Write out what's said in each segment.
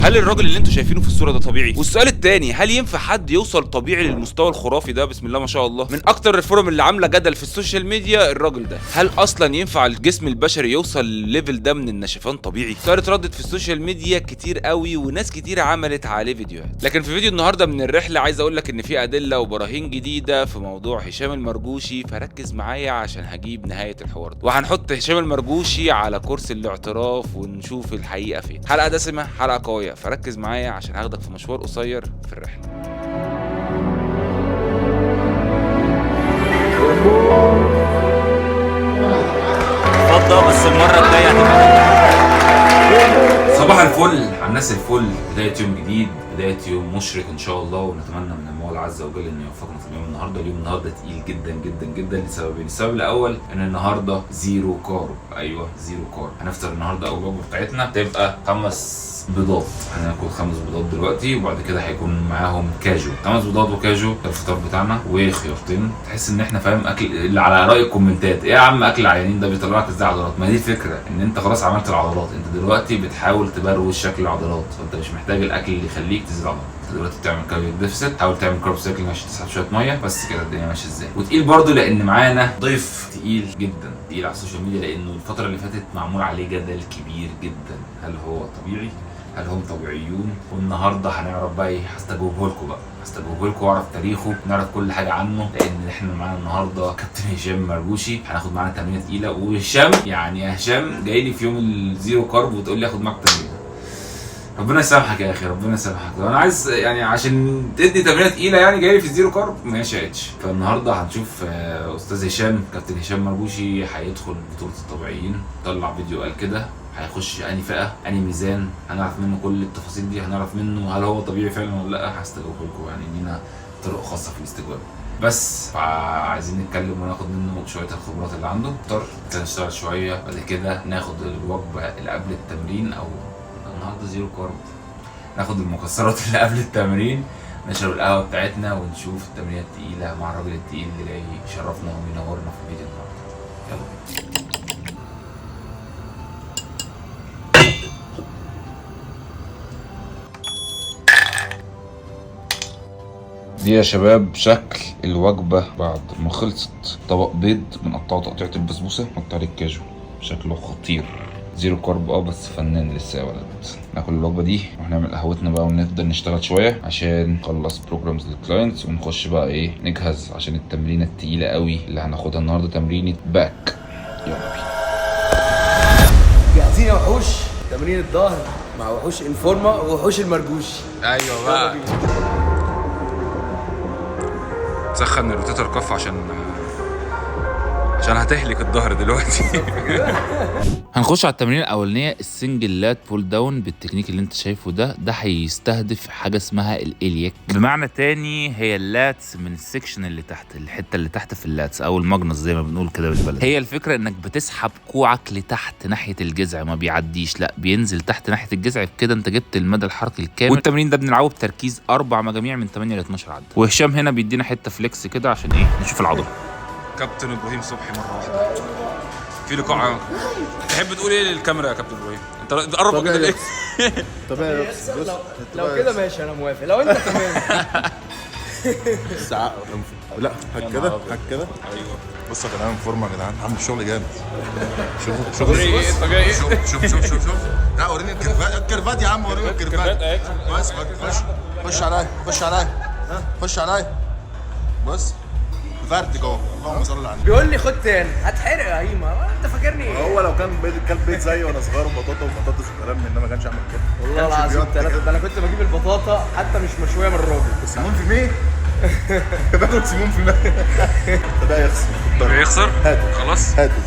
هل الراجل اللي انتوا شايفينه في الصوره ده طبيعي؟ والسؤال الثاني، هل ينفع حد يوصل طبيعي للمستوى الخرافي ده؟ بسم الله ما شاء الله، من اكتر الفورم اللي عامله جدل في السوشيال ميديا الراجل ده. هل اصلا ينفع الجسم البشري يوصل للليفل ده من النشفان طبيعي؟ صار اتردد في السوشيال ميديا كتير قوي وناس كتير عملت عليه فيديوهات، لكن في فيديو النهارده من الرحله عايز اقول لك ان في ادله وبراهين جديده في موضوع هشام المرجوشي، فركز معايا عشان هجيب نهايه الحوار ده، وهنحط هشام المرجوشي على كرسي الاعتراف ونشوف الحقيقه فين. حلقه دسمه، حلقه قويه، فركز معايا عشان هاخدك في مشوار قصير في الرحله. اتفضل، بس المره الجايه هتبقى. صباح الفل على الناس الفل، بدايه يوم جديد، بدايه يوم مشرق ان شاء الله، ونتمنى من المولى عز وجل ان يوفقنا في اليوم النهارده. اليوم النهارده تقيل جدا جدا جدا لسببين. السبب الاول ان النهارده زيرو كارب، ايوه زيرو كارب. هنفطر النهارده اول وجبه بتاعتنا تبقى 5 بيضات، هناكل 5 بيضات دلوقتي، وبعد كده هيكون معاهم كاجو، 5 بيضات وكاجو ده الفطار بتاعنا، وخيارتين. تحس ان احنا فاهم اكل اللي على راي الكومنتات، ايه يا عم اكل العيانين ده بيطلعك ازاي عضلات؟ ما دي الفكره، ان انت خلاص عملت العضلات، انت دلوقتي بتحاول تبروز شكل العضلات، فانت مش محتاج الاكل اللي يخليك تزيد عضلات. انت دلوقتي بتعمل كالوري ديفيسيت، حاول تعمل كارب سايكلينج عشان تسحب شويه ميه، بس كده الدنيا ماشيه ازاي. وتقيل برضو لان معانا ضيف تقيل جدا، تقيل على السوشيال ميديا، لانه الفتره اللي فاتت معمول عليه جدل كبير جدا، هل هو طبيعي؟ هل هم طبيعيون؟ والنهارده هنعرف بقى ايه، هستجوبه لكم بقى، هستجوبه لكم واعرف تاريخه، نعرف كل حاجه عنه، لان احنا معانا النهارده كابتن هشام مرجوشي. هناخد معانا تمرينه تقيله، وهشام يعني يا هشام جاي لي في يوم الزيرو كارب وتقول لي اخد معاك تمرينه. ربنا يسامحك يا اخي، ربنا يسامحك. انا عايز يعني عشان تدي تمرينه تقيله يعني جاي لي في الزيرو كارب، ماشي يا اتش. فالنهارده هنشوف استاذ هشام، كابتن هشام مرجوشي هيدخل بطوله الطبيعيين، طلع فيديو قال كده هيخش انهي فئه انهي ميزان، هنعرف منه كل التفاصيل دي، هنعرف منه هل هو طبيعي فعلا ولا لا. هستجوب لكم يعني لينا طرق خاصه في الاستجواب، بس عايزين نتكلم وناخد منه شويه الخبرات اللي عنده. كده نشتغل شويه، بعد كده ناخد الوجبه اللي قبل التمرين، او النهارده زيرو كارب، ناخد المكسرات اللي قبل التمرين، نشرب القهوه بتاعتنا، ونشوف التمرينه التقيله مع الراجل التقيل اللي جاي يشرفنا وينورنا في الفيديو النهارده. يلا. دي يا شباب شكل الوجبة بعد ما خلصت. طبق بيض بنقطعه تقطيعة البسبوسة، نحط عليه الكاجو، شكله خطير، زيرو كارب بس فنان لسه يا ولد. ناكل الوجبة دي وهنعمل قهوتنا بقى، ونفضل نشتغل شوية عشان نخلص بروجرامز للكلاينتس، ونخش بقى ايه نجهز عشان التمرينة التقيلة قوي اللي هناخدها النهاردة، تمرينة باك. يلا بينا. جاهزين يا وحوش؟ تمرين الظهر مع وحوش انفورما ووحوش المرجوشي. ايوه بقى، تسخن الروتيتر كف عشان هتهلك الظهر دلوقتي. هنخش على التمرين الاولانيه، السنجل لات بول داون بالتكنيك اللي انت شايفه ده هيستهدف حاجه اسمها الالياك، بمعنى تاني هي اللاتس من السكشن اللي تحت، الحته اللي تحت في اللاتس او المجنص زي ما بنقول كده بالبلد. هي الفكره انك بتسحب كوعك لتحت ناحيه الجذع، ما بيعديش، لا بينزل تحت ناحيه الجذع، كده انت جبت المدى الحركي الكامل. والتمرين ده بنلعبه بتركيز 4 مجاميع من 8 ل 12 عده. وهشام هنا بيدينا حته فليكس كده عشان ايه نشوف العضله. كابتن ابراهيم صبحي مره واحده في لقاء. تحب تقول ايه للكاميرا يا كابتن ابراهيم؟ انت قرب كده ليه؟ طبيعي. لو كده ماشي انا موافق، لو انت تمام. الساعه لا هك كده هك كده. ايوه بصوا يا جدعان، فورمه يا جدعان، عامل شغل جامد. شوف طبيعي. شوف لا وريني الكرفات يا عم، وريني الكرفات. بس خش عليا خش عليا بص فيرتيجو، اللهم صل على النبي. بيقول لي خد تاني هتحرق يا هيما، انت فاكرني ايه؟ هو لو كان بيت زيي وانا صغير وبطاطا وبطاطس وكلام من ده ما كانش عامل كده والله العظيم 3. ده انا كنت بجيب البطاطا حتى مش مشويه من الراجل. سيمون في المية. باخد سيمون في المية. ده يخسر هاتوا خلاص. هاتوا.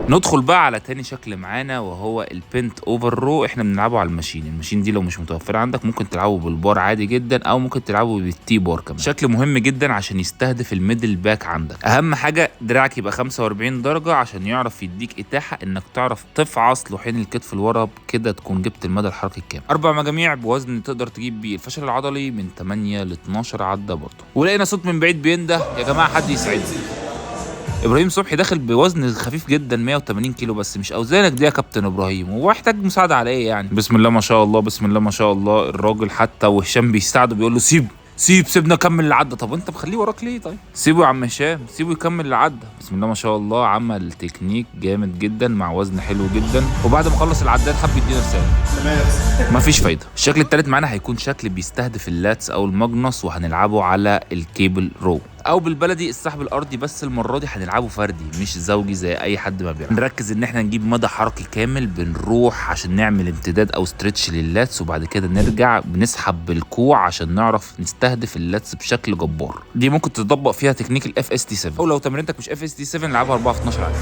ندخل بقى على تاني شكل معانا، وهو البنت اوفر رو. احنا بنلعبه على الماشين دي، لو مش متوفره عندك ممكن تلعبه بالبار عادي جدا، او ممكن تلعبه بالتي بار كمان. شكل مهم جدا عشان يستهدف الميدل باك عندك. اهم حاجه دراعك يبقى 45 درجه عشان يعرف يديك اتاحه انك تعرف تفعص لوحين الكتف لورا، كده تكون جبت المدى الحركي الكامل. 4 مجاميع بوزن تقدر تجيب بيه الفشل العضلي من 8 ل 12 عده برضه. ولقينا صوت من بعيد بينده، يا جماعه حد يساعدني. ابراهيم صبحي داخل بوزن خفيف جدا 180 كيلو، بس مش اوزانك دي يا كابتن ابراهيم، هو محتاج مساعده على ايه يعني؟ بسم الله ما شاء الله، بسم الله ما شاء الله. الراجل حتى وهشام بيساعده بيقول له سيبنا كمل العده. طب وانت مخليه وراك ليه؟ طيب سيبه يا عم هشام، سيبه يكمل العده. بسم الله ما شاء الله، عمل تكنيك جامد جدا مع وزن حلو جدا. وبعد ما خلص العداد حب يدينا رساله، مفيش فايده. الشكل الثالث معانا هيكون شكل بيستهدف اللاتس او الماجنس، وهنلعبه على الكيبل رو او بالبلدي السحب الارضي، بس المره دي هنلعبه فردي مش زوجي زي اي حد ما بيعمل. نركز ان احنا نجيب مدى حركي كامل، بنروح عشان نعمل امتداد او ستريتش لللاتس، وبعد كده نرجع بنسحب بالكوع عشان نعرف نستهدف اللاتس بشكل جبار. دي ممكن تطبق فيها تكنيك الاف اس تي 7، او لو تمرينتك مش اف اس تي 7 العبها 4 في 12 عادي.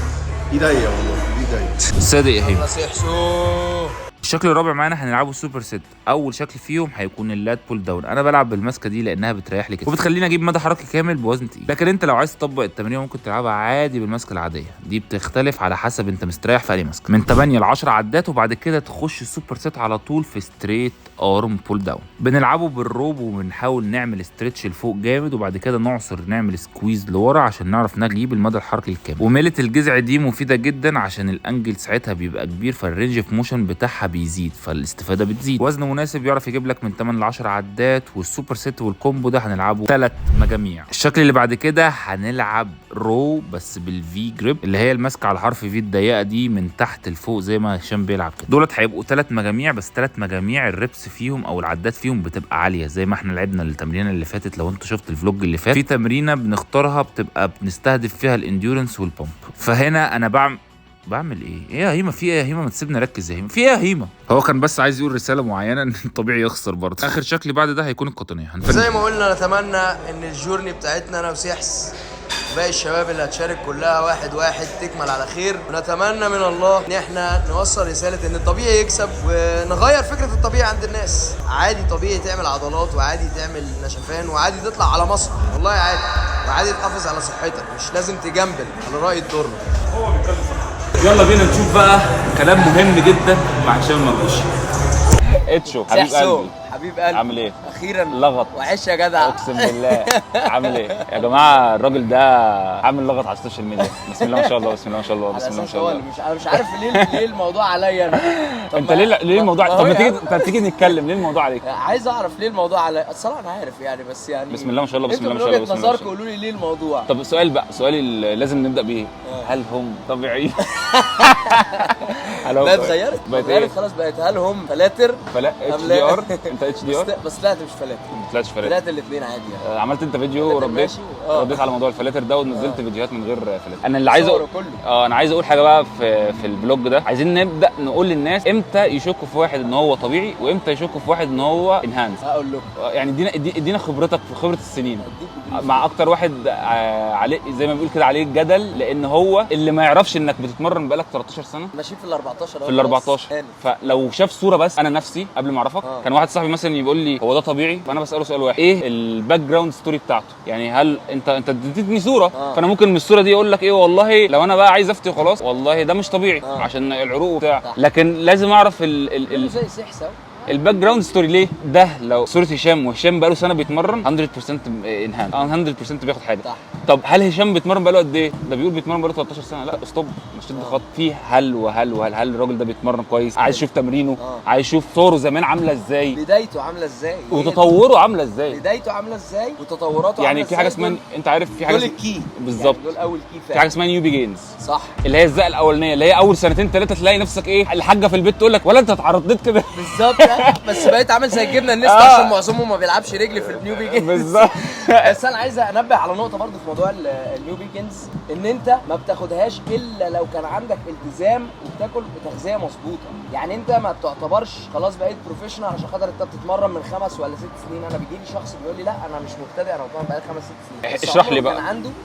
ايديا والله ايديا صادق اهي. نصيحته. الشكل الرابع معانا هنلعبه سوبر سيت. اول شكل فيهم هيكون اللات بول داون. انا بلعب بالماسكه دي لانها بتريح لي كده وبتخليني اجيب مدى حركي كامل بوزن تقيل. لكن انت لو عايز تطبق التمرين ممكن تلعبها عادي بالماسكه العاديه، دي بتختلف على حسب انت مستريح في اي ماسكه. من 8 ل 10 عدات، وبعد كده تخش السوبر سيت على طول في ستريت ارم بول داون. بنلعبه بالروب وبنحاول نعمل ستريتش لفوق جامد، وبعد كده نعصر نعمل سكويز لورا عشان نعرف نجيب المدى الحركي الكامل. وميله الجذع دي مفيده جدا عشان الانجل ساعتها بيبقى كبير، فالرينج اوف موشن بتاعها بيزيد، الاستفاده بتزيد. وزن مناسب يعرف يجيب لك من 8 ل 10 عدات. والسوبر سيت والكومبو ده هنلعبه 3 مجاميع. الشكل اللي بعد كده هنلعب رو بس بالفي جريب، اللي هي الماسكه على حرف في الضيقه دي من تحت لفوق زي ما هشام بيلعب كده. دولت هيبقوا 3 مجاميع، بس 3 مجاميع الريبس فيهم او العدات فيهم بتبقى عاليه زي ما احنا لعبنا التمرينه اللي فاتت. لو انت شفت الفلوج اللي فات، في تمرينه بنختارها بتبقى بنستهدف فيها الانديورنس والبامب. فهنا انا بعمل ايه يا هيما؟ في ايه يا هيما؟ ما تسيبنا ركز يا هيما، في ايه يا هيما؟ هو كان بس عايز يقول رساله معينه ان طبيعي يخسر برضه. اخر شكل بعد ده هيكون القطنيه. زي ما قلنا نتمنى ان الجورني بتاعتنا انا وسيحس باقي الشباب اللي هتشارك كلها واحد واحد تكمل على خير، ونتمنى من الله ان احنا نوصل رساله ان الطبيعي يكسب، ونغير فكره الطبيعي عند الناس. عادي طبيعي تعمل عضلات، وعادي تعمل نشفان، وعادي تطلع على مصر، والله عادي، وعادي تحافظ على صحتك، مش لازم تجنبل على راي الدورنا. هو بيتكلم صح. يلا بينا نشوف بقى كلام مهم جدا مع هشام المرغوشي. اتشو حبيب قلبي، حبيب قلبي، عامل ايه؟ اخيرا لغط، وحش يا جدع، اقسم بالله. عامل ايه يا جماعه؟ الراجل ده عامل لغط على السوشيال ميديا. بسم الله ما شاء الله، بسم الله ما شاء الله، بسم الله ما شاء الله. مش عارف ليه الموضوع عليا انا. انت ليه الموضوع؟ طب ما تيجي نتكلم ليه الموضوع عليك؟ عايز اعرف ليه الموضوع عليا. الصراحه انا عارف يعني، بس يعني بسم الله ما شاء الله، بسم الله ما شاء الله. انتوا من وجهه نظركم قولوا لي ليه الموضوع. طب السؤال بقى، سؤالي اللي لازم نبدا بيه، هل هم طبيعيين؟ بقت غيرت خلاص، بقت هل هم فلاتر؟ فلا اتش دي ار. انت اتش دي ار بس طلعت مش فلاتر. ما طلعتش فلاتر، طلعت الاثنين عادي يعني. عملت انت فيديو رديت على موضوع الفلاتر ده، ونزلت فيديوهات من غير فلاتر. انا اللي عايز انا عايز اقول حاجه بقى في البلوج ده. عايزين نبدا نقول للناس امتى يشكوا في واحد ان هو طبيعي، وامتى يشكوا في واحد ان هو انهانس. هقول لكم يعني ادينا خبرتك في خبره السنين مع اكتر واحد عليه زي ما بيقول كده عليه الجدل، لان هو اللي ما يعرفش انك بتتمرن بقالك 13 سنه ماشي في ال 14 في ال 14. فلو شاف صوره بس، انا نفسي قبل ما اعرفك كان واحد صاحبي مثلا يقول لي هو ده طبيعي، فانا بساله سؤال واحد، ايه الباك جراوند ستوري بتاعته؟ يعني هل انت اديتني صوره فانا ممكن من الصوره دي اقول لك ايه، والله لو انا بقى عايز افتي خلاص والله ده مش طبيعي عشان العروق وبتاع، لكن لازم اعرف زي سحسه الباك جراوند ستوري. ليه ده؟ لو صوره هشام، وهشام بقاله سنه بيتمرن 100% انهان 100% بياخد حاجه. طب هل هشام بيتمرن بقاله قد ايه؟ ده بيقول بيتمرن بقاله 13 سنه. لا ستوب، مش تدي خط فيه. هل الراجل ده بيتمرن كويس؟ عايز اشوف تمرينه، عايز اشوف صوره زمان عامله ازاي، بدايته عامله ازاي، وتطوره عامله ازاي، بدايته عامله ازاي وتطوراته يعني في حاجه اسمها، انت عارف في حاجه دول الكي بالظبط، يعني دول اول كي في حاجه اسمها نيو بيجينز، صح، اللي هي الزقه الاولانيه، اللي هي اول سنتين ثلاثه تلاقي نفسك ايه، الحاجه في البيت تقول لك ولا انت اتعرضت كده بالظبط. بس بقيت عامل زي الجبنه النست عشان معظمهم ما بيلعبش رجل في النيو بيجنز بالظبط. بس انا عايز انبه على نقطه برضو في موضوع النيو بيجنز، ان انت ما بتاخدهاش الا لو كان عندك التزام وبتاكل بتغذيه مظبوطه. يعني انت ما بتعتبرش خلاص بقيت بروفيشنال عشان خاطر انت بتتمرن من 5 ولا 6 سنين. انا بيجي لي شخص بيقول لي لا انا مش مبتدئ، انا بتمرن بقالي 5 6 سنين. اشرح لي بقى.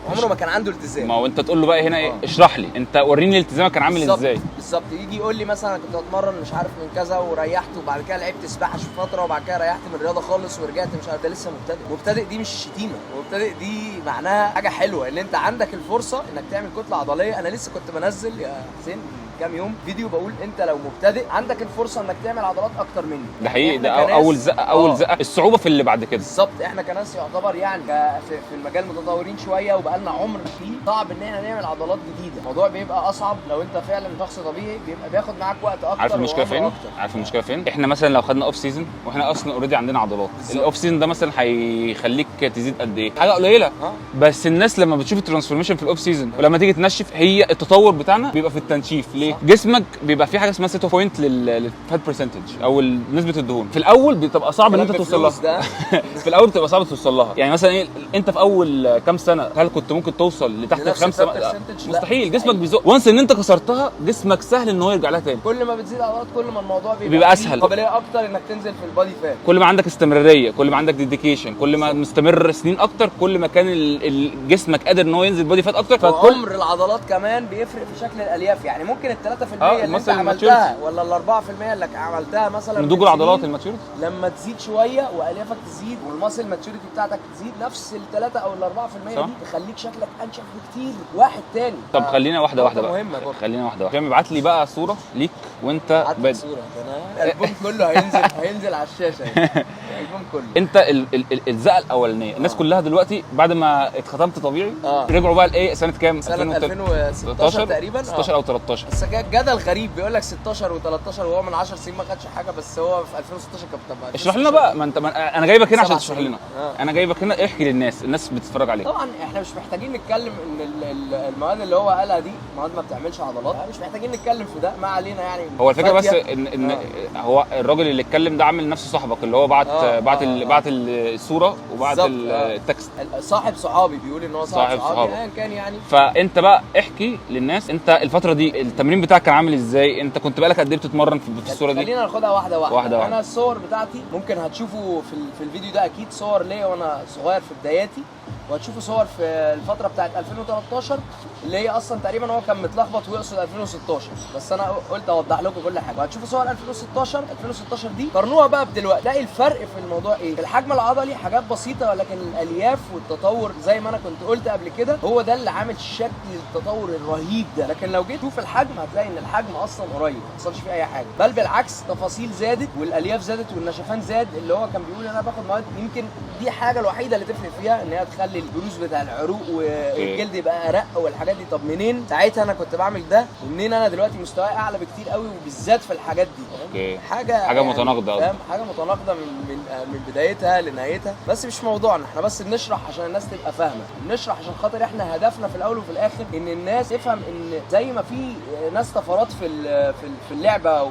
عمره ما كان عنده التزام. ما هو انت تقول له بقى هنا ايه، اشرح لي انت، وريني الالتزامك كان عامل ازاي بالظبط. يجي يقول لي مثلا كنت بتمرن مش عارف من كذا وريحت، وبعد كده لعبت سباحه فتره، وبعد كده ريحت من الرياضه خالص ورجعت مش عارف. ده لسه مبتدئ دي مش شتيمه، مبتدئ دي معناها حاجه حلوه ان انت عندك الفرصه انك تعمل كتله عضليه. انا لسه كنت بنزل يا حسين كام يوم فيديو بقول انت لو مبتدئ عندك الفرصه انك تعمل عضلات اكتر مني. ده حقيقي، ده إحنا كناس- اول زقه، اول زقه، الصعوبه في اللي بعد كده. بالظبط، احنا كناس يعتبر يعني في المجال متطورين شويه وبقالنا عمر فيه، صعب ان احنا نعمل عضلات جديده. الموضوع بيبقى اصعب لو انت فعلا شخص طبيعي، بيبقى بياخد معاك وقت اكتر. عارف المشكله وعمر فين؟ أكتر. عارف المشكله فين؟ احنا مثلا لو خدنا اوف سيزون واحنا اصلا اوريدي عندنا عضلات، الاوف سيزون ده مثلا هيخليك تزيد قد ايه؟ حاجه قليله. بس الناس لما بتشوف الترانسفورميشن في الاوف سيزون ولما تيجي تنشف، هي التطور بتاعنا بيبقى في التنشيف. ليه؟ جسمك بيبقى فيه حاجه اسمها سيت اوف بوينت للفات برسنتج او نسبه الدهون. في الاول بتبقى صعب ان انت توصل لها. في الاول بتبقى صعب توصل لها. يعني مثلا ايه، انت في اول كام سنه هل كنت ممكن توصل لتحت ال 5؟ مستحيل. جسمك بيزق وانس ان انت كسرتها، جسمك سهل ان هو يرجع لها تاني. كل ما بتزيد عضلات كل ما الموضوع بيبقى اسهل، قابليه اكتر انك تنزل في البادي فات. كل ما عندك استمراريه، كل ما عندك ديديكيشن، كل ما مستمر سنين اكتر، كل ما كان جسمك قادر ان هو ينزل بادي فات اكتر. عمر العضلات كمان بيفرق في شكل الالياف. يعني ممكن ال 3% اللي انت عملتها ولا ال 4% اللي عملتها مثلا نضوج العضلات الماتيوريتي لما تزيد شويه واليافك تزيد والماسل ماتيوريتي بتاعتك تزيد، نفس ال 3 او ال 4% دي تخليك شكلك انشف بكتير واحد تاني. طب خلينا واحده واحده بقى، مهمة برضه. خلينا واحده واحده. ابعت لي بقى صوره ليك وانت بادئ صوره. الالبوم كله هينزل على الشاشه يعني. الالبوم كله. انت الزقه الاولانيه، الناس كلها دلوقتي بعد ما اتختمت طبيعي رجعوا بقى لايه؟ سنه كام؟ سنه 2016 تقريبا، 16 او 13. بس جدل غريب بيقول لك 16 و13 وهو من 10 سنين ما خدش حاجه، بس هو في 2016 كان طبعا. اشرح لنا بقى. ما انا جايبك هنا عشان تشرح لنا. انا جايبك هنا احكي للناس، الناس بتتفرج عليك. طبعا احنا مش محتاجين نتكلم ان المواد اللي هو قالها دي مواد ما بتعملش عضلات، مش محتاجين نتكلم في ده، ما علينا يعني. هو الفكره بس ان هو الراجل اللي اتكلم ده عامل نفسه صاحبك، اللي هو بعت الصوره وبعت التكست. صاحب صحابي بيقول ان هو صاحب صحابي ايا كان يعني. فانت بقى احكي للناس، انت الفتره دي التمرين بتاعك كان عامل ازاي؟ انت كنت بقالك قد ايه بتتمرن في الصوره دي؟ خلينا ناخدها واحده واحده. انا الصور بتاعتي ممكن هتشوفوا في الفيديو ده اكيد صور ليا وانا صغير في بداياتي، وهتشوفوا صور في الفتره بتاعت 2013 اللي هي اصلا تقريبا هو كان متلخبط ويقصد 2016، بس انا قلت اوضح لكم كل حاجه. وهتشوفوا صور 2016 دي قارنوها بقى بدلوقتي، تلاقي الفرق في الموضوع ايه. الحجم العضلي حاجات بسيطه، ولكن الالياف والتطور زي ما انا كنت قلت قبل كده هو ده اللي عامل شكل التطور الرهيب ده. لكن لو جيت تشوف الحجم هتلاقي ان الحجم اصلا قريب، ما حصلش فيه اي حاجه، بل بالعكس تفاصيل زادت والالياف زادت والنشفان زاد. اللي هو كان بيقول انا باخد مواد، يمكن دي حاجه الوحيده اللي تفرق فيها ان هي تخلي البروز بتاع العروق والجلد يبقى ارق والحاجات دي. طب منين ساعتها انا كنت بعمل ده ومنين انا دلوقتي مستواي اعلى بكتير قوي، وبالذات في الحاجات دي. حاجه يعني متناقضه، فاهم؟ حاجه متناقضه من بدايتها لنهايتها. بس مش موضوعنا، احنا بس بنشرح عشان الناس تبقى فاهمه، بنشرح عشان خاطر احنا هدفنا في الاول وفي الاخر ان الناس تفهم ان زي ما في ناس طفرات في اللعبه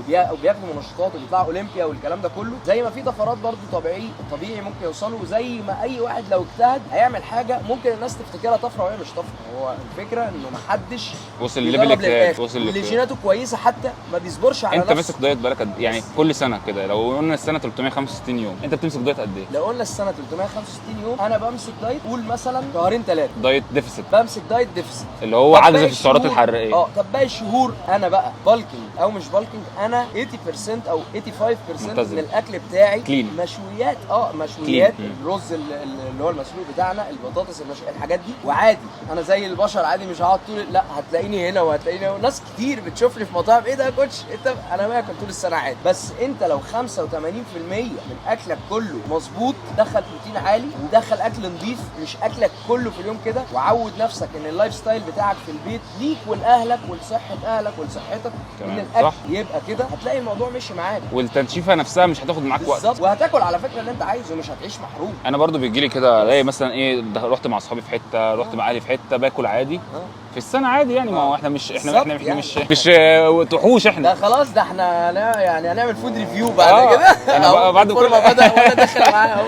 وبياخدوا منشطات وبيطلعوا اولمبيا والكلام ده كله، زي ما في طفرات برضو طبيعي ممكن يوصلوا، وزي ما اي واحد لو اجتهد هيعمل حاجه ممكن الناس تفتكرها طفره وهي مش طفره. هو الفكره انه ما حدش وصل لليفل اجتهاد، وصل اللي جيناته كويسه حتى ما بيصبرش على انت نفسه. ماسك دايت بالك يعني كل سنه كده، لو قلنا السنه 365 يوم انت بتمسك دايت قد ايه؟ لو قلنا السنه 365 يوم انا بمسك دايت، قول مثلا شهرين 3 دايت ديفيسيت، بمسك دايت ديفيسيت اللي هو عجز في السعرات الحراريه. طب باقي الشهور انا بقى بالكينج او مش بالكينج، انا 80% او 85% ملتزم. من الاكل بتاعي كلين. مشويات. مشويات، الرز اللي هو المسلوق بتاعنا، البطاطس الحاجات دي. وعادي انا زي البشر عادي، مش هقعد طول، لا هتلاقيني هنا وهتلاقيني هنا. ناس كتير بتشوفني في مطاعم، ايه ده يا كوتش انت؟ انا باكل طول السنه عادي. بس انت لو 85% من اكلك كله مظبوط، دخل بروتين عالي ودخل اكل نظيف، مش اكلك كله في اليوم كده، وعود نفسك ان اللايف ستايل بتاعك في البيت ليك ولاهلك ولصحه اهلك ولصحتك ان الاكل صح. يبقى كده هتلاقي الموضوع ماشي معاك، والتنشيفه نفسها مش هتاخد معاك وقت بالظبط. وهتاكل على فكره اللي انت عايزه، مش هتعيش محروم. انا برضو بيجي لي كده الاقي مثلا ايه، رحت مع اصحابي في حته، رحت مع اهلي في حته، باكل عادي في السنه عادي يعني. ما هو احنا مش يعني. مش وحوش احنا. ده خلاص، ده احنا يعني هنعمل فود ريفيو بعد كده. انا بقى بعد كل ما بدا وانا داخل معاه اهو.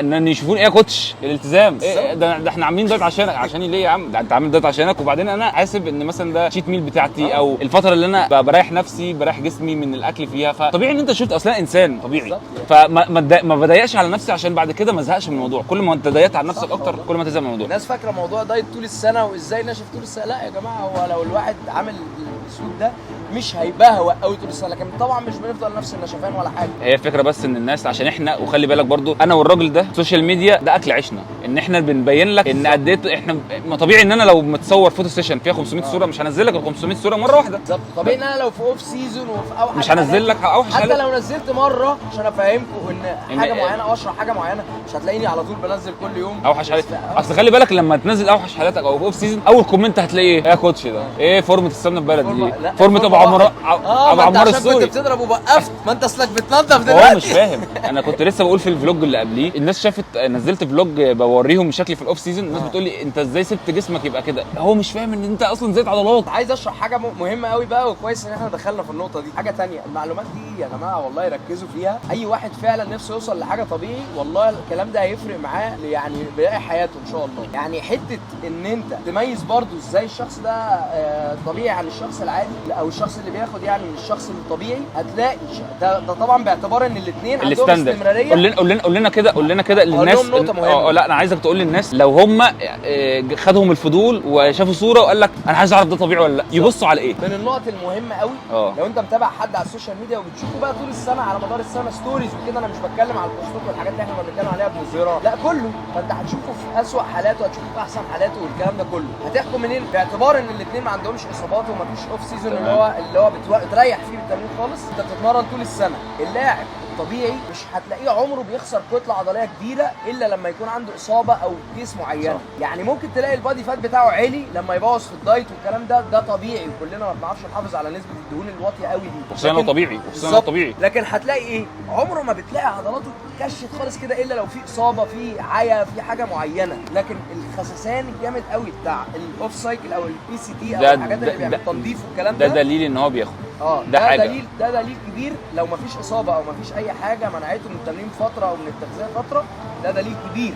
ان يشوفوني ايه يا كوتش الالتزام، إيه ده احنا عاملين دايت عشانك. عشاني ليه يا عم؟ ده انت عامل دايت عشانك، وبعدين انا حاسب ان مثلا ده شيت ميل بتاعتي او الفتره اللي انا بريح نفسي بريح جسمي من الاكل فيها. فطبيعي ان انت شفت اصلا انسان طبيعي، فما بضايقش على نفسي عشان بعد كده ما ازهقش من الموضوع. كل ما انت ضايقت على نفسك اكتر كل ما تزهق من الموضوع. الناس فاكره موضوع دايت طول السنه وازاي ناشف طول السنه. لا يا جماعه، هو لو الواحد عامل الاسلوب ده مش هيبهوأ قوي طول السنه، لكن طبعا مش بنفضل نفس النشفان ولا حاجه. هي الفكره بس ان الناس عشان احنا، وخلي بالك برضو انا والراجل ده السوشيال ميديا ده اكل عيشنا، ان احنا بنبين لك ان قد ايه احنا. ما طبيعي ان انا لو متصور فوتو سيشن فيها 500 صوره مش هنزل لك ال 500 صوره مره واحده. بالظبط. طبيعي ان انا لو في اوف سيزون وفي اوحش مش هنزل لك اوحش حتى حاجة. لو نزلت مره عشان افهمكم ان حاجه إن- معينه او اشرح حاجه معينه، مش هتلاقيني على طول بنزل كل يوم اوحش حالاتك. اصل خلي بالك لما تنزل اوحش حالاتك او اوف سيزون، اول كومنت هتلاقيه ايه يا كوتش ده؟ ايه فورمه السمنه البلدي دي؟ لا، فورمه ابو عمار ابو عمار عشان السوري. كنت بتضرب ووقفت، ما انت اصلك بتنضف هو دلوقتي. مش فاهم. انا كنت لسه بقول في الفلوج اللي قبليه، الناس شافت نزلت فلوج بوريهم شكلي في الاوف سيزون، الناس بتقول لي انت ازاي سبت جسمك يبقى كده؟ هو مش فاهم ان انت اصلا زيت عضلات. عايز اشرح حاجه مهمه قوي بقى، وكويس ان احنا دخلنا في النقطه دي. حاجه تانية، المعلومات دي يا جماعه والله ركزوا فيها. اي واحد فعلا نفسه يوصل لحاجه طبيعي والله الكلام ده هيفرق معاه يعني باقي حياته ان شاء الله. يعني حته ان انت تميز برضو ازاي الشخص ده طبيعي عن الشخص العادي او الشخص اللي بياخد يعني من الشخص الطبيعي، هتلاقي ده طبعا باعتبار ان الاثنين عندهم استمراريه. قول لنا كده للناس. لا انا عايزك تقول للناس لو هم خدهم الفضول وشافوا صوره وقال لك انا عايز اعرف ده طبيعي ولا لا، يبصوا على ايه؟ من النقط المهمه قوي لو انت متابع حد على السوشيال ميديا وبتشوفه بقى طول السنه على مدار السنه ستوريز وكده، انا مش بتكلم على البوستات والحاجات اللي احنا كنا بنتكلم عليها بنظهرها، لا كله، فانت هتشوفه في اسوأ حالاته وهتشوفه في احسن حالاته والكلام ده كله. هتحكم منين؟ باعتبار ان الاثنين ما عندهمش اصابات ومفيش اوف سيزون اللي هو بتريح فيه بالتمرين خالص. انت بتتمرن طول السنه. اللاعب طبيعي مش هتلاقيه عمره بيخسر كتله عضليه كبيره الا لما يكون عنده اصابه او كيس معينه. يعني ممكن تلاقي البادي فات بتاعه عالي لما يبوظ في الدايت والكلام ده طبيعي، وكلنا ما بنعرفش نحافظ على نسبه الدهون الواطيه قوي دي. وخصوصا لو طبيعي، وخصوصا لو طبيعي. لكن هتلاقي ايه؟ عمره ما بتلاقي عضلاته كشت خالص كده الا لو في اصابه، في عيا، في حاجه معينه. لكن الخسسان الجامد قوي بتاع الاوف سايكل او البي سي تي او الحاجات اللي بيعمل تنظيف والكلام ده دليل ان هو بياخد. ده دليل كبير. لو مفيش اصابه او مفيش اي حاجه منعته من التمرين فتره او من التغذيه فتره، ده دليل كبير.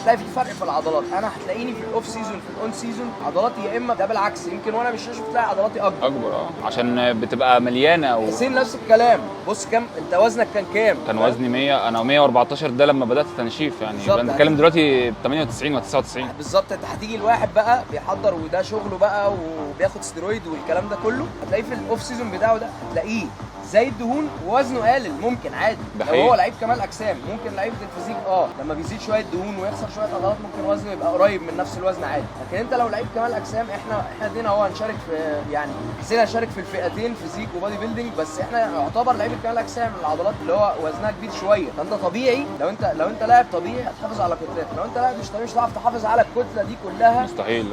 هتلاقي في فرق في العضلات. انا هتلاقيني في الاوف سيزون في الاون سيزون عضلاتي يا اما ده بالعكس، يمكن وانا مش شايف تلاقي عضلاتي اكبر عشان بتبقى مليانه حسين نفس الكلام. بص كام انت وزنك كان كام؟ كان وزني 100، انا 114 ده لما بدات تنشيف يعني. بنتكلم دلوقتي 98 و99 بالظبط. انت هتيجي الواحد بقى بيحضر وده شغله بقى وبياخد ستيرويد والكلام ده كله، هتلاقيه في الاوف سيزون بتاعه ده هتلاقيه زي الدهون ووزنه قلل. ممكن عادي لو هو لعيب كمال اجسام، ممكن لعيبه الفيزيك لما بيزيد شويه دهون ويخسر شويه عضلات ممكن وزنه يبقى قريب من نفس الوزن عادي. لكن انت لو لعيب كمال اجسام، احنا دينا هنشارك في يعني حسين هنشارك في الفئتين فيزيك وبادي بيلدينج، بس احنا يعتبر لعيبه كمال اجسام العضلات اللي هو وزنها كبير شويه. فانت طبيعي لو انت لاعب طبيعي هتحافظ على كتلتك. لو انت لاعب مش طبيعي مش هتعرف تحافظ على الكتله دي كلها. مستحيل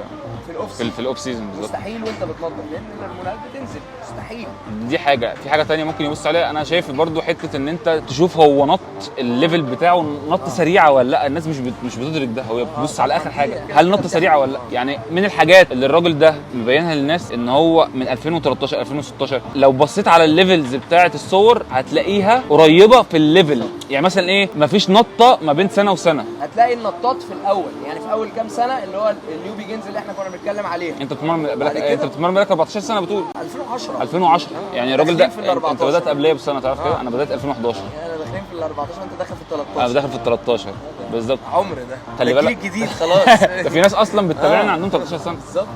في الاوف سيزون بالظبط. مستحيل وانت بتنظم، لان الهرمونات بتنزل. مستحيل. دي حاجه. في حاجه ثانيه ممكن يبص عليها، انا شايف برضو حته ان انت تشوف هو نط الليفل بتاعه نط سريعه ولا لا. الناس مش بتدرك ده، هو بتبص على اخر حاجه هل نط سريعه ولا لا. يعني من الحاجات اللي الراجل ده مبينها للناس ان هو من 2013 2016 لو بصيت على الليفلز بتاعه الصور هتلاقيها قريبه في الليفل. يعني مثلا ايه، مفيش نطه ما بين سنه وسنه. هتلاقي النطات في الاول، يعني في اول كام سنه اللي هو النيو بيجنز اللي احنا كنا بنتكلم عليها. انت بتتمرن بقالك 14 سنه بتقول 2010 يعني الراجل ده انت بدات قبليه بسنه تعرف كده. انا بدات 2011 يعني انا داخلين في ال 14 انت داخل في ال 13. انا داخل في ال 13 بالظبط. عمر ده خلي بالك جديد خلاص. ده في ناس اصلا بتتابعنا عندهم 13 سنه بالظبط.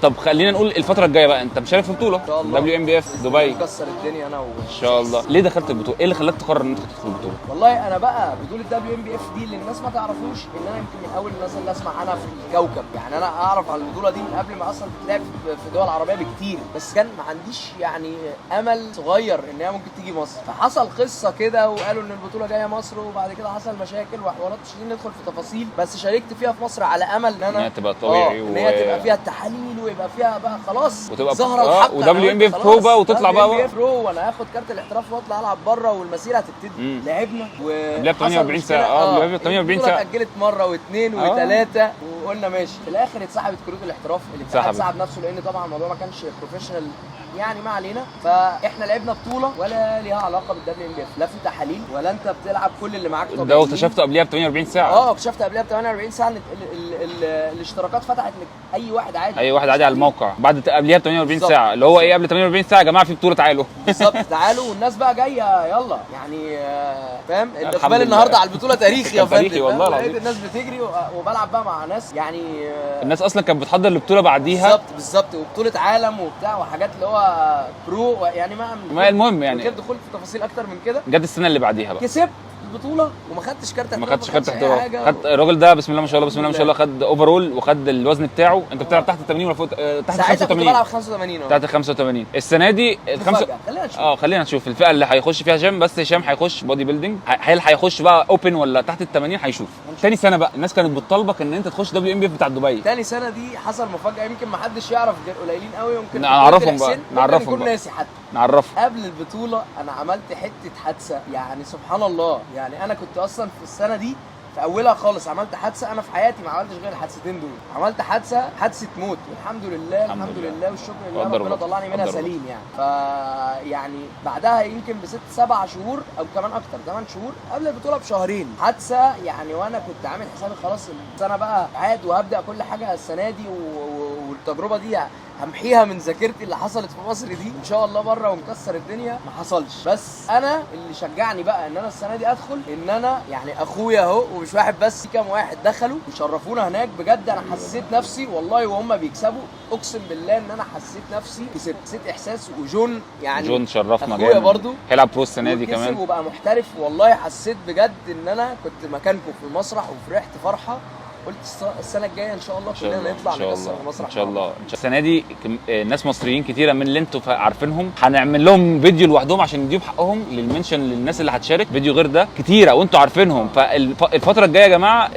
طب خلينا نقول الفتره الجايه بقى انت مشارك في بطوله WNBF دبي كسر الدنيا انا ان شاء الله. ليه دخلت البطوله؟ ايه اللي خلاك تقرر ان انت تدخل البطوله؟ والله انا بقى بطوله WNBF دي اللي الناس ما تعرفوش ان انا يمكن من اول الناس اللي اسمع عنها في الكوكب. يعني انا اعرف عن البطوله دي من قبل ما اصلا تتلعب في دول عربيه بكتير، بس كان ما عنديش يعني امل صغير ان هي ممكن تيجي مصر. فحصل قصه كده وقالوا ان البطوله جايه مصر، وبعد كده حصل مشاكل وحوارات مش عايزين ندخل في تفاصيل، بس شاركت فيها في مصر على امل ان انا تبقى طبيعي ان هي تبقى فيها التحاليل ويبقى فيها بقى خلاص وتبقى ظهر الحق WNBF برو بقى وتطلع بقى برو وانا هاخد كارت الاحتراف واطلع العب بره والمسيره هتبتدي. لعبنا قبلها ب 48 ساعه. قبلها ب 48 ساعه اتاجلت مره واثنين وثلاثه وقلنا ماشي. في الاخر اتسحبت كروت الاحتراف، الاتحاد سحب نفسه لان طبعا الموضوع ما كانش بروفيشنال يعني. ما علينا. فاحنا لعبنا بطوله ولا ليها علاقه بالWNBF، لا في تحاليل ولا انت بتلعب كل اللي معاك طبيعي. ده اكتشفته قبلها ب 48 ساعه. اكتشفت قبلها ب 48 ساعه ان الاشتراكات فتحت لاي واحد عادي. اي واحد عادي على الموقع بعد قبلها ب 48 ساعه اللي هو ايه قبل 48 ساعه يا جماعه في بطوله تعالوا. بالظبط تعالوا والناس بقى جايه يلا يعني فاهم. الاقبال النهارده على البطوله تاريخي يا فندم. تاريخي والله العظيم. الناس بتجري وبلعب بقى مع ناس يعني الناس اصلا كانت بتحضر البطوله بعديها. بالظبط وبطوله عالم وبتاع وحاجات اللي هو هو برو يعني ما المهم يعني كده دخلت في تفاصيل اكتر من كده. جت السنه اللي بعديها بقى كسبت البطوله وما خدتش كارت ما خدتش كارت احتراف، احتراف. خد الراجل ده بسم الله ما شاء الله، بسم الله ما شاء الله، خد اوفرول وخد الوزن بتاعه. انت بتلعب تحت 80 ولا فوق؟ تحت 85. كنت بلعب 85 تحت 85 السنه دي. خلينا نشوف. خلينا نشوف الفئه اللي هيخش فيها هشام. بس هشام هيخش بودي بيلدينج، هل هيخش بقى اوبن ولا تحت ال 80 هيشوف. تاني سنه بقى الناس كانت بتطالبك ان انت تخش دبليو ام بي اف بتاع دبي. تاني سنه دي حصل مفاجاه يمكن ما حدش يعرف غير قليلين قوي. يمكن نعرفهم بقى، نعرفهم بقى، ناسي حتى نعرفهم. قبل البطوله انا عملت حته حادثه يعني سبحان الله. يعني انا كنت اصلا في السنه دي في اولها خالص عملت حادثه. انا في حياتي ما عملتش غير الحادثتين دول. عملت حادثه موت والحمد لله الحمد لله والشكر لله ربنا طلعني منها سليم يعني. يعني بعدها يمكن ب6-7 شهور او كمان اكتر 8 شهور قبل البطوله بشهرين حادثه يعني. وانا كنت عامل حسابي خلاص السنه بقى عاد وهبدا كل حاجه السنه دي والتجربه دي همحيها من ذاكرتي اللي حصلت في مصر دي ان شاء الله بره ونكسر الدنيا. ما حصلش. بس انا اللي شجعني بقى ان انا السنه دي ادخل ان انا يعني اخويا اهو ومش واحد بس، كام واحد دخلوا وشرفونا هناك بجد. انا حسيت نفسي والله وهم بيكسبوا اقسم بالله ان انا حسيت نفسي كسبت. حسيت احساس. وجون يعني جون شرفنا اخويا جامد برضو هيلعب برو السنه دي كمان وبقى محترف. والله حسيت بجد ان انا كنت مكانكم في المسرح وفرحت فرحه. قلت السنه الجايه ان شاء الله كلنا نطلع نكسر المسرح ان شاء الله. السنه دي ناس مصريين كتيره من اللي انتوا عارفينهم هنعمل لهم فيديو لوحدهم عشان نديهم حقهم للمنشن للناس اللي هتشارك. فيديو غير ده كتيره وانتوا عارفينهم. فالفتره الجايه يا جماعه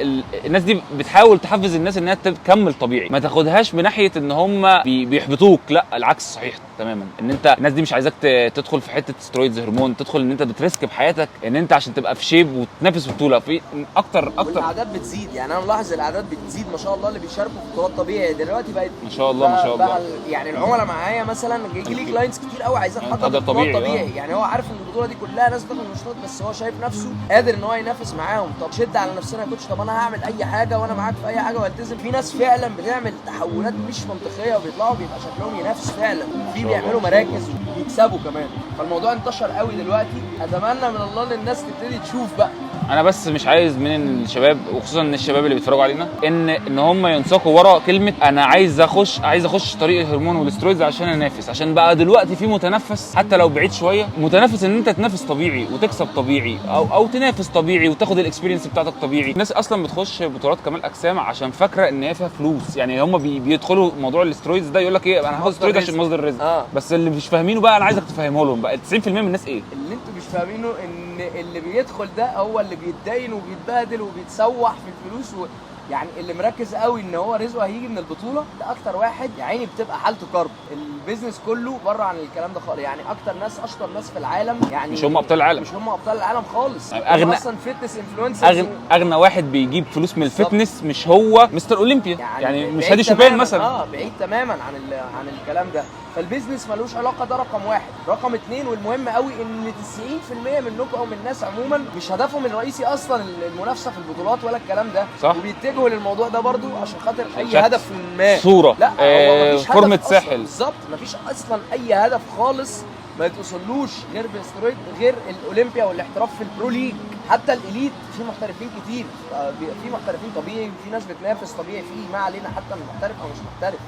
الناس دي بتحاول تحفز الناس انها تكمل طبيعي، ما تاخدهاش بناحيه ان هم بيحبطوك. لا العكس صحيح تماما. ان انت الناس دي مش عايزاك تدخل في حته سترويدز هرمون، تدخل ان انت بتريسك بحياتك ان انت عشان تبقى في شيب وتنافس في بطوله في اكتر. والاعداد بتزيد يعني. انا ملاحظ الاعداد بتزيد ما شاء الله اللي بيشاركوا في بطولات طبيعي دلوقتي بقت ما شاء الله ما شاء الله. يعني العملاء معايا مثلا يجي لي كلاينتس كتير قوي عايزين حد طبيعي. يعني هو عارف ان البطوله دي كلها ناس بتاخد نشاط بس هو شايف نفسه قادر ان هو ينافس معاهم. طب شد على نفسنا يا كوتش. طب انا هعمل اي حاجه وانا معاك في اي حاجه والتزم. في ناس فعلا بتعمل تحولات مش منطقيه وبيطلعوا بيبقى شكلهم ينافس فعلا. في بيعملوا مراكز وبيكسبوا كمان. فالموضوع انتشر قوي دلوقتي. اتمنى من الله ان الناس تبتدي تشوف بقى. انا بس مش عايز من الشباب وخصوصا ان الشباب اللي بيتفرجوا علينا ان هم ينساقوا ورا كلمه انا عايز اخش طريق الهرمون والاسترويدز عشان انافس. عشان بقى دلوقتي في متنفس حتى لو بعيد شويه، متنفس ان انت تنافس طبيعي وتكسب طبيعي او تنافس طبيعي وتاخد الاكسبيرينس بتاعتك طبيعي. الناس اصلا بتخش بطولات كمال اجسام عشان فاكره ان هي فيها فلوس. يعني هم بيدخلوا موضوع الاسترويدز ده يقول لك ايه انا هاخد استرويد عشان مصدر رزق. بس اللي مش فاهمينه بقى انا عايزك تفهمه لهم بقى 90% من الناس ايه اللي انتوا مش فاهمينه ان اللي بيدخل ده هو اللي بيتدين وبيتبهدل وبيتسوح في الفلوس يعني اللي مركز قوي ان هو رزقه هيجي من البطوله ده اكتر واحد يا عيني بتبقى حالته كرب. البيزنس كله بره عن الكلام ده خالص. يعني اكتر ناس اشطر ناس في العالم يعني مش هم ابطال العالم. مش هم ابطال العالم خالص. اغنى اصلا فيتنس انفلونسرز. اغنى واحد بيجيب فلوس من الفتنس مش هو مستر اولمبيا. يعني مش هادي شوبان مثلا. بعيد تماما عن الكلام ده. فالبيزنس ملوش علاقه. ده رقم واحد. رقم اتنين والمهم قوي ان 90% منكم او من الناس عموما مش هدفهم الرئيسي اصلا المنافسه في البطولات ولا الكلام ده. صح. وبيتجهوا للموضوع ده برضو عشان خاطر اي هدف ما. صوره. لا هو مفيش فورمه هدف ساحل. بالظبط. مفيش اصلا اي هدف خالص ما يتوصلوش غير بالاسترويد غير الاولمبيا والاحتراف في البرو ليج. حتى الاليت في محترفين كتير. في محترفين طبيعي في ناس بتنافس طبيعي في ما علينا حتى من محترف او مش محترف.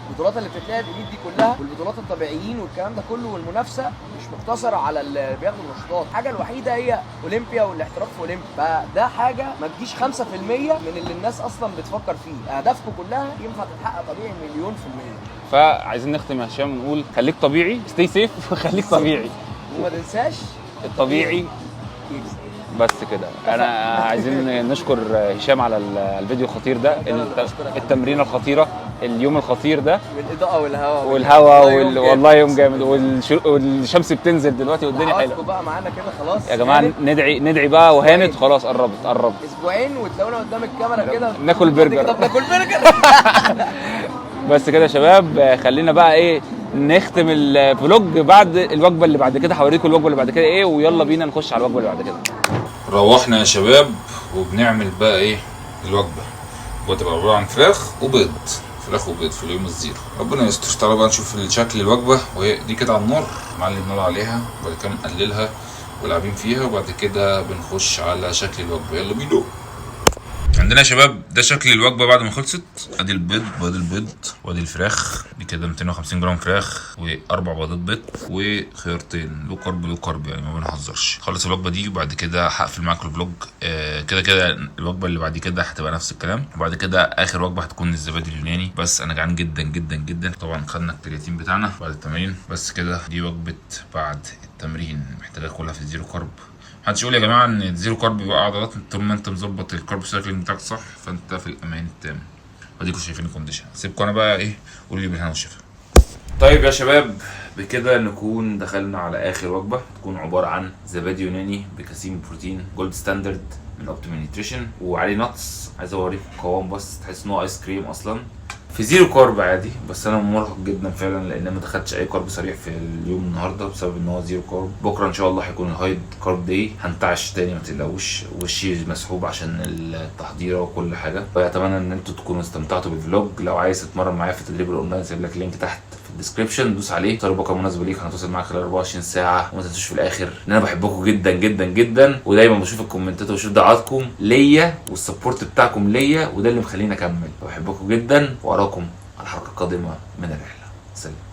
البطولات اللي بتتلعب الاليت دي كلها والبطولات الطبيعيين والكلام ده كله والمنافسه مش مقتصره على اللي بياخدوا النشاطات. الحاجه الوحيده هي اولمبيا والاحتراف في اولمبيا. فده حاجه ما تجيش 5% من اللي الناس اصلا بتفكر فيه. اهدافكم كلها ينفع تتحقق طبيعي 1,000,000%. فعايزين نختم يا هشام ونقول خليك طبيعي ستي سيف وخليك طبيعي وما تنساش الطبيعي بس كده. انا عايزين نشكر هشام على الفيديو الخطير ده، التمرينه الخطيره، اليوم الخطير ده والاضاءه والهواء والله يوم جامد والشمس بتنزل دلوقتي والدنيا حلوه بقى معانا كده خلاص يا جماعه. ندعي بقى وهانت خلاص قربت اسبوعين وتلاقونا قدام الكاميرا كده ناكل برجر بس كده يا شباب. خلينا بقى ايه نختم الفلوج بعد الوجبه اللي بعد كده. هوريكم الوجبه اللي بعد كده ايه ويلا بينا نخش على الوجبه اللي بعد كده. روحنا يا شباب وبنعمل بقى ايه الوجبه. وتبقى عباره عن فراخ وبيض في اليوم الزيرو. ربنا يستر. تعالوا بقى نشوف شكل الوجبه وهي دي كده على النار. معلي النار عليها وبعد كده نقللها ولاعبين فيها وبعد كده بنخش على شكل الوجبه. يلا بينا. عندنا يا شباب ده شكل الوجبه بعد ما خلصت. ادي البيض وادي الفراخ دي كده 250 جرام فراخ واربع بيضات بيض وخيارتين لو كارب يعني ما بنهزرش. خلص الوجبه دي وبعد كده هقفل معاكم الفلوج. كده الوجبه اللي بعد كده هتبقى نفس الكلام، وبعد كده اخر وجبه هتكون الزبادي اليوناني. بس انا جعان جدا جدا جدا. طبعا خدنا الكرياتين بتاعنا بعد التمرين. بس كده دي وجبه بعد التمرين، محتاج اكلها في الزيرو كارب. محدش يقول يا جماعه ان الزيرو كارب بيوقع عضلات. طول ما انت مظبط الكارب سايكلينج بتاعك صح فانت في الامان التام. اديكم شايفين الكونديشن. سيبكم انا بقى ايه، قولوا لي بالهنا والشفا. طيب يا شباب بكده نكون دخلنا على اخر وجبه، تكون عباره عن زبادي يوناني بكاسين بروتين جولد ستاندرد من اوبتيمال نيوتريشن وعليه نتس. عايز اوريكم القوام بس تحس ان هو ايس كريم اصلا في زيرو كارب عادي. بس انا مرهق جدا فعلا لان ما دخلتش اي كارب سريع في اليوم النهارده بسبب ان هو زيرو كارب. بكره ان شاء الله هيكون الهايد كارب داي، هنتعش تاني ما تقلقوش. وشي مسحوب عشان التحضيره وكل حاجه. فاتمنى ان انتوا تكونوا استمتعتوا بالفلوج. لو عايز تتمرن معايا في التدريب الاونلاين سيب لك لينك تحت في الديسكربشن، دوس عليه. اختار بكره مناسبه ليك، هنتواصل معاك خلال 24 ساعه. وما تنسوش في الاخر ان انا بحبكم جدا جدا جدا، ودايما بشوف الكومنتات وبشوف دعواتكم ليا والسبورت بتاعكم ليا، وده اللي مخليني اكمل. بحبكم جدا واراكم على الحلقه القادمه من الرحله. سلام.